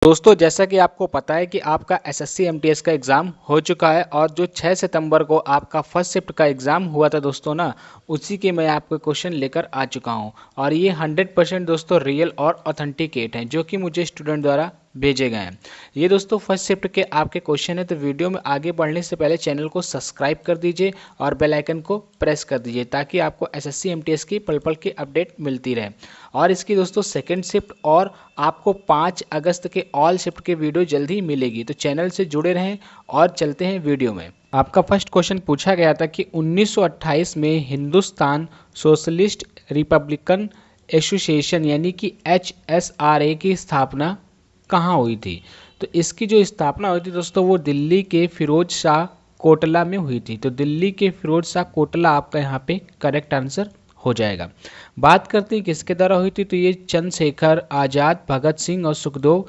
दोस्तों जैसा कि आपको पता है कि आपका एसएससी एमटीएस का एग्ज़ाम हो चुका है और जो 6 सितंबर को आपका फर्स्ट शिफ्ट का एग्ज़ाम हुआ था दोस्तों ना, उसी के मैं आपको क्वेश्चन लेकर आ चुका हूं। और ये 100% दोस्तों रियल और ऑथेंटिकेट हैं जो कि मुझे स्टूडेंट द्वारा भेजे गए हैं। ये दोस्तों फर्स्ट शिफ्ट के आपके क्वेश्चन है, तो वीडियो में आगे बढ़ने से पहले चैनल को सब्सक्राइब कर दीजिए और बेल आइकन को प्रेस कर दीजिए ताकि आपको एसएससी एमटीएस की पल पल की अपडेट मिलती रहे। और इसकी दोस्तों सेकंड शिफ्ट और आपको 5 अगस्त के ऑल शिफ्ट के वीडियो जल्द ही मिलेगी, तो चैनल से जुड़े रहें। और चलते हैं वीडियो में। आपका फर्स्ट क्वेश्चन पूछा गया था कि 1928 में हिंदुस्तान सोशलिस्ट रिपब्लिकन एसोसिएशन यानी कि HSRA की स्थापना कहाँ हुई थी। तो इसकी जो स्थापना हुई थी दोस्तों वो दिल्ली के फिरोज शाह कोटला में हुई थी। तो दिल्ली के फिरोज शाह कोटला आपका यहाँ पे करेक्ट आंसर हो जाएगा। बात करते हैं किसके द्वारा हुई थी, तो ये चंद्रशेखर आज़ाद, भगत सिंह और सुखदेव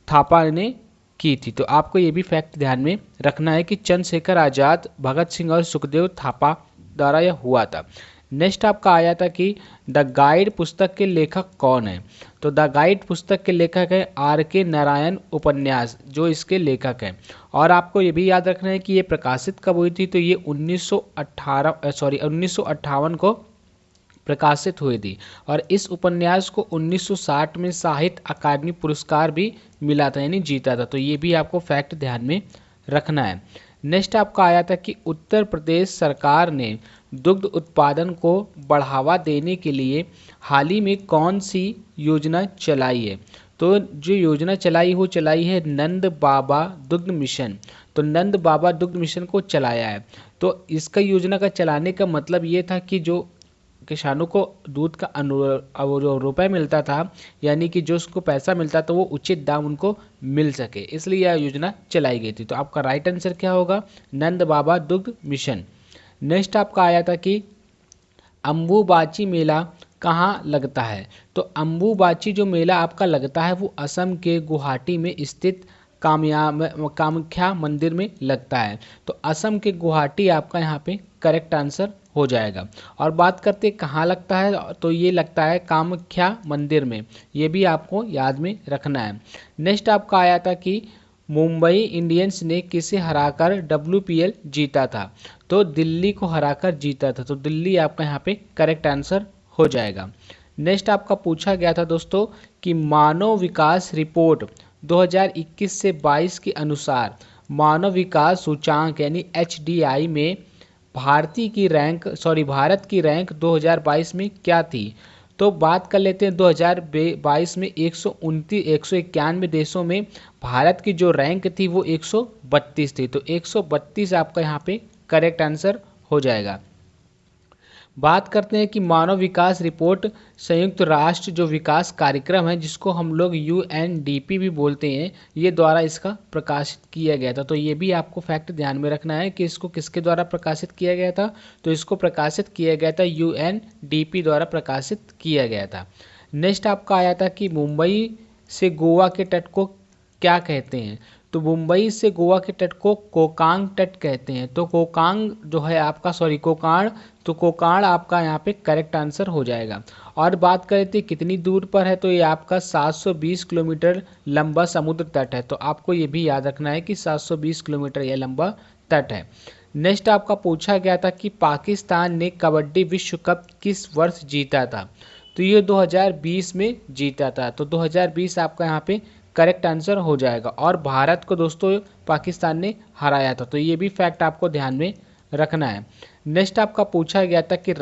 थापा ने की थी। तो आपको ये भी फैक्ट ध्यान में रखना है कि चंद्रशेखर आज़ाद, भगत सिंह और सुखदेव थापा द्वारा यह हुआ था। नेक्स्ट आपका आया था कि द गाइड पुस्तक के लेखक कौन है। तो द गाइड पुस्तक के लेखक है RK नारायण उपन्यास, जो इसके लेखक हैं। और आपको ये भी याद रखना है कि ये प्रकाशित कब हुई थी, तो ये 1958 को प्रकाशित हुई थी। और इस उपन्यास को 1960 में साहित्य अकादमी पुरस्कार भी मिला था, यानी जीता था। तो ये भी आपको फैक्ट ध्यान में रखना है। नेक्स्ट आपका आया था कि उत्तर प्रदेश सरकार ने दुग्ध उत्पादन को बढ़ावा देने के लिए हाल ही में कौन सी योजना चलाई है। तो जो योजना चलाई है नंद बाबा दुग्ध मिशन। तो नंद बाबा दुग्ध मिशन को चलाया है। तो इसका योजना का चलाने का मतलब ये था कि जो किसानों को दूध का जो रुपए मिलता था, यानी कि जो उसको पैसा मिलता था वो उचित दाम उनको मिल सके, इसलिए यह योजना चलाई गई थी। तो आपका राइट आंसर क्या होगा, नंद बाबा दुग्ध मिशन। नेक्स्ट आपका आया था कि अम्बुबाची मेला कहाँ लगता है। तो अम्बुबाची जो मेला आपका लगता है वो असम के गुवाहाटी में स्थित कामाख्या मंदिर में लगता है। तो असम के गुवाहाटी आपका यहाँ पे करेक्ट आंसर हो जाएगा। और बात करते हैं कहाँ लगता है, तो ये लगता है कामाख्या मंदिर में, ये भी आपको याद में रखना है। नेक्स्ट आपका आया था कि मुंबई इंडियंस ने किसे हराकर WPL जीता था। तो दिल्ली को हराकर जीता था। तो दिल्ली आपका यहाँ पे करेक्ट आंसर हो जाएगा। नेक्स्ट आपका पूछा गया था दोस्तों कि मानव विकास रिपोर्ट 2021 से 22 के अनुसार मानव विकास सूचांक यानी HDI में भारत की रैंक 2022 में क्या थी। तो बात कर लेते हैं 2022 में 191 देशों में भारत की जो रैंक थी वो 132 थी। तो 132 आपका यहाँ पे करेक्ट आंसर हो जाएगा। बात करते हैं कि मानव विकास रिपोर्ट संयुक्त राष्ट्र जो विकास कार्यक्रम है जिसको हम लोग UNDP भी बोलते हैं, ये द्वारा इसका प्रकाशित किया गया था। तो ये भी आपको फैक्ट ध्यान में रखना है कि इसको किसके द्वारा प्रकाशित किया गया था। तो इसको प्रकाशित किया गया था UNDP द्वारा प्रकाशित किया गया था। नेक्स्ट आपका आया था कि मुंबई से गोवा के तट को क्या कहते हैं। तो मुंबई से गोवा के तट को कोकांग तट कहते हैं। तो कोकांग जो है आपका कोकाण, तो कोकाण आपका यहाँ पे करेक्ट आंसर हो जाएगा। और बात करें तो कितनी दूर पर है, तो ये आपका 720 किलोमीटर लंबा समुद्र तट है। तो आपको ये भी याद रखना है कि 720 किलोमीटर यह लंबा तट है। नेक्स्ट आपका पूछा गया था कि पाकिस्तान ने कबड्डी विश्व कप किस वर्ष जीता था। तो ये 2020 में जीता था। तो 2020 आपका यहाँ पे करेक्ट आंसर हो जाएगा। और भारत को दोस्तों पाकिस्तान ने हराया था। तो ये भी फैक्ट आपको ध्यान में रखना है। नेक्स्ट आपका पूछा गया था कि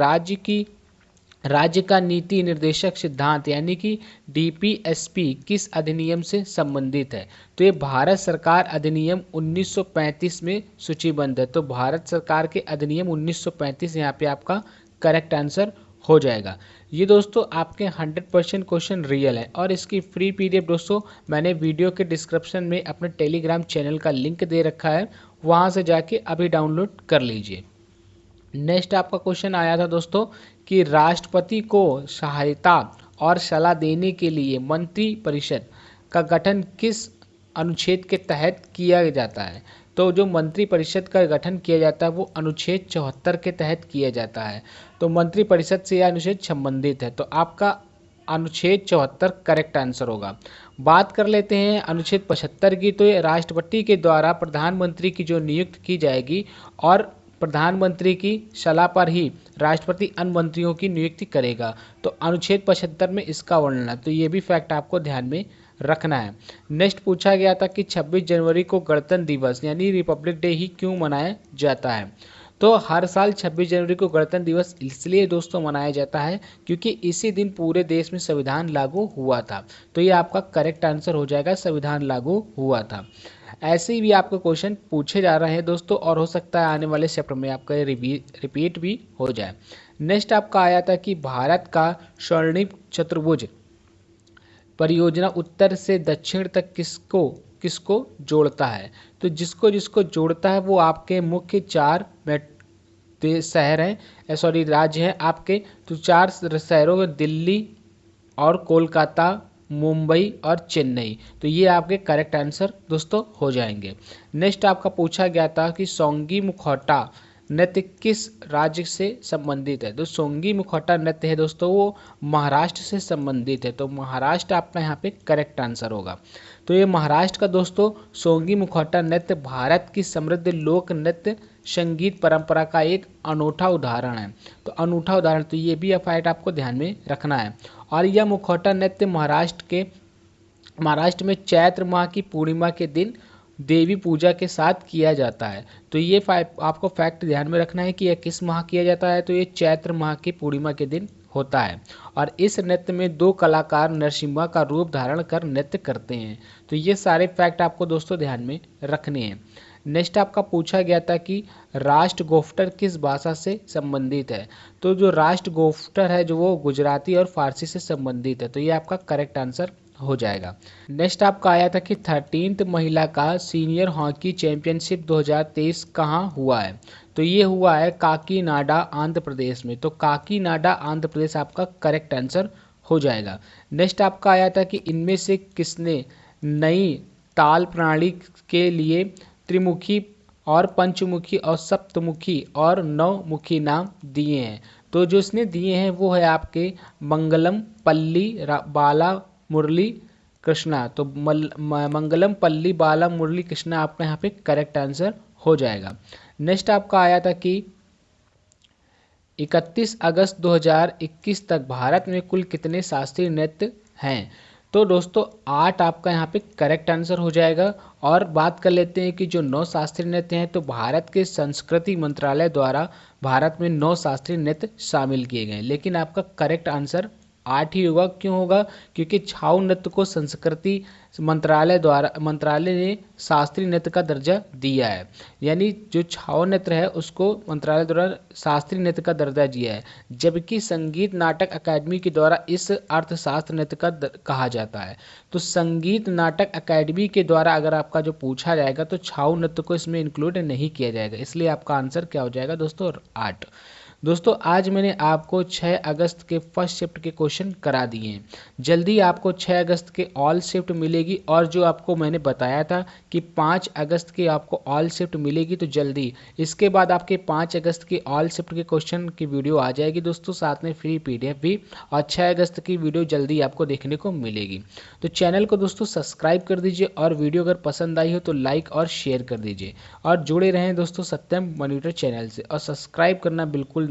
राज्य का नीति निर्देशक सिद्धांत यानी कि DPSP किस अधिनियम से संबंधित है। तो ये भारत सरकार अधिनियम 1935 में सूचीबद्ध है। तो भारत सरकार के अधिनियम 1935 यहाँ पे आपका करेक्ट आंसर हो जाएगा। ये दोस्तों आपके 100% क्वेश्चन रियल है। और इसकी फ्री PDF दोस्तों मैंने वीडियो के डिस्क्रिप्शन में अपने टेलीग्राम चैनल का लिंक दे रखा है, वहाँ से जाके अभी डाउनलोड कर लीजिए। नेक्स्ट आपका क्वेश्चन आया था दोस्तों कि राष्ट्रपति को सहायता और सलाह देने के लिए मंत्रिपरिषद का गठन किस अनुच्छेद के तहत किया जाता है। तो जो मंत्रिपरिषद का गठन किया जाता है वो अनुच्छेद 74 के तहत किया जाता है। तो मंत्रिपरिषद से यह अनुच्छेद संबंधित है। तो आपका अनुच्छेद 74 करेक्ट आंसर होगा। बात कर लेते हैं अनुच्छेद 75 की, तो ये राष्ट्रपति के द्वारा प्रधानमंत्री की जो नियुक्त की जाएगी और प्रधानमंत्री की सलाह पर ही राष्ट्रपति अन्य मंत्रियों की नियुक्ति करेगा। तो अनुच्छेद 75 में इसका वर्णन है, तो ये भी फैक्ट आपको ध्यान में रखना है। नेक्स्ट पूछा गया था कि 26 जनवरी को गणतंत्र दिवस यानी रिपब्लिक डे ही क्यों मनाया जाता है। तो हर साल 26 जनवरी को गणतंत्र दिवस इसलिए दोस्तों मनाया जाता है क्योंकि इसी दिन पूरे देश में संविधान लागू हुआ था। तो ये आपका करेक्ट आंसर हो जाएगा, संविधान लागू हुआ था। ऐसे ही भी आपको क्वेश्चन पूछे जा रहे हैं दोस्तों, और हो सकता है आने वाले चैप्टर में आपका रिपीट भी हो जाए। नेक्स्ट आपका आया था कि भारत का स्वर्णिम चतुर्भुज परियोजना उत्तर से दक्षिण तक किसको किसको जोड़ता है। तो जिसको जिसको जोड़ता है वो आपके मुख्य 4 शहर हैं, सॉरी राज्य हैं आपके। तो 4 शहरों में दिल्ली और कोलकाता, मुंबई और चेन्नई। तो ये आपके करेक्ट आंसर दोस्तों हो जाएंगे। नेक्स्ट आपका पूछा गया था कि सोंगी मुखौटा नृत्य किस राज्य से संबंधित है। तो सोंगी मुखौटा नृत्य है दोस्तों वो महाराष्ट्र से संबंधित है। तो महाराष्ट्र आपका यहाँ पे करेक्ट आंसर होगा। तो ये महाराष्ट्र का दोस्तों सोंगी मुखौटा नृत्य भारत की समृद्ध लोक नृत्य संगीत परंपरा का एक अनूठा उदाहरण है। तो अनूठा उदाहरण, तो ये भी फैक्ट आपको ध्यान में रखना है। और यह मुखौटा नृत्य महाराष्ट्र में चैत्र माह की पूर्णिमा के दिन देवी पूजा के साथ किया जाता है। तो ये आपको फैक्ट ध्यान में रखना है कि यह किस माह किया जाता है। तो ये चैत्र माह की पूर्णिमा के दिन होता है। और इस नृत्य में 2 कलाकार नरसिम्हा का रूप धारण कर नृत्य करते हैं। तो ये सारे फैक्ट आपको दोस्तों ध्यान में रखने हैं। नेक्स्ट आपका पूछा गया था कि राष्ट्रगोफ्टर किस भाषा से संबंधित है। तो जो राष्ट्रगोफ्टर है जो वो गुजराती और फारसी से संबंधित है। तो ये आपका करेक्ट आंसर हो जाएगा। नेक्स्ट आपका आया था कि 13th महिला का सीनियर हॉकी चैंपियनशिप 2023 कहाँ हुआ है। तो ये हुआ है काकीनाडा आंध्र प्रदेश में। तो काकीनाडा आंध्र प्रदेश आपका करेक्ट आंसर हो जाएगा। नेक्स्ट आपका आया था कि इनमें से किसने नई ताल प्रणाली के लिए त्रिमुखी और पंचमुखी और सप्तमुखी और नवमुखी नाम दिए हैं। तो जो इसने दिए हैं वो है आपके मंगलम पल्ली बाला मुरली कृष्णा। तो मंगलम पल्ली बाला मुरली कृष्णा आपका यहाँ पे करेक्ट आंसर हो जाएगा। नेक्स्ट आपका आया था कि 31 अगस्त 2021 तक भारत में कुल कितने शास्त्रीय नृत्य हैं। तो दोस्तों 8 आपका यहाँ पे करेक्ट आंसर हो जाएगा। और बात कर लेते हैं कि जो 9 शास्त्रीय नृत्य हैं, तो भारत के संस्कृति मंत्रालय द्वारा भारत में 9 शास्त्रीय नृत्य शामिल किए गए, लेकिन आपका करेक्ट आंसर 8 ही होगा। क्यों होगा? क्योंकि छाऊ नृत्य को संस्कृति मंत्रालय ने शास्त्रीय नृत्य का दर्जा दिया है। यानी जो छाऊ नृत्य है उसको मंत्रालय द्वारा शास्त्रीय नृत्य का दर्जा दिया है, जबकि संगीत नाटक अकादमी के द्वारा इस अर्थशास्त्र नृत्य का कहा जाता है। तो संगीत नाटक अकादमी के द्वारा अगर आपका जो पूछा जाएगा तो छाऊ नृत्य को इसमें इंक्लूड नहीं किया जाएगा, इसलिए आपका आंसर क्या हो जाएगा दोस्तों? 8। दोस्तों आज मैंने आपको 6 अगस्त के फर्स्ट शिफ्ट के क्वेश्चन करा दिए हैं। जल्दी आपको 6 अगस्त के ऑल शिफ्ट मिलेगी, और जो आपको मैंने बताया था कि 5 अगस्त के आपको ऑल शिफ्ट मिलेगी, तो जल्दी इसके बाद आपके 5 अगस्त के ऑल शिफ्ट के क्वेश्चन की वीडियो आ जाएगी दोस्तों, साथ में फ्री PDF भी, और 6 अगस्त की वीडियो जल्दी आपको देखने को मिलेगी। तो चैनल को दोस्तों सब्सक्राइब कर दीजिए, और वीडियो अगर पसंद आई हो तो लाइक और शेयर कर दीजिए, और जुड़े रहें दोस्तों सत्यम मॉनिटर चैनल से, और सब्सक्राइब करना बिल्कुल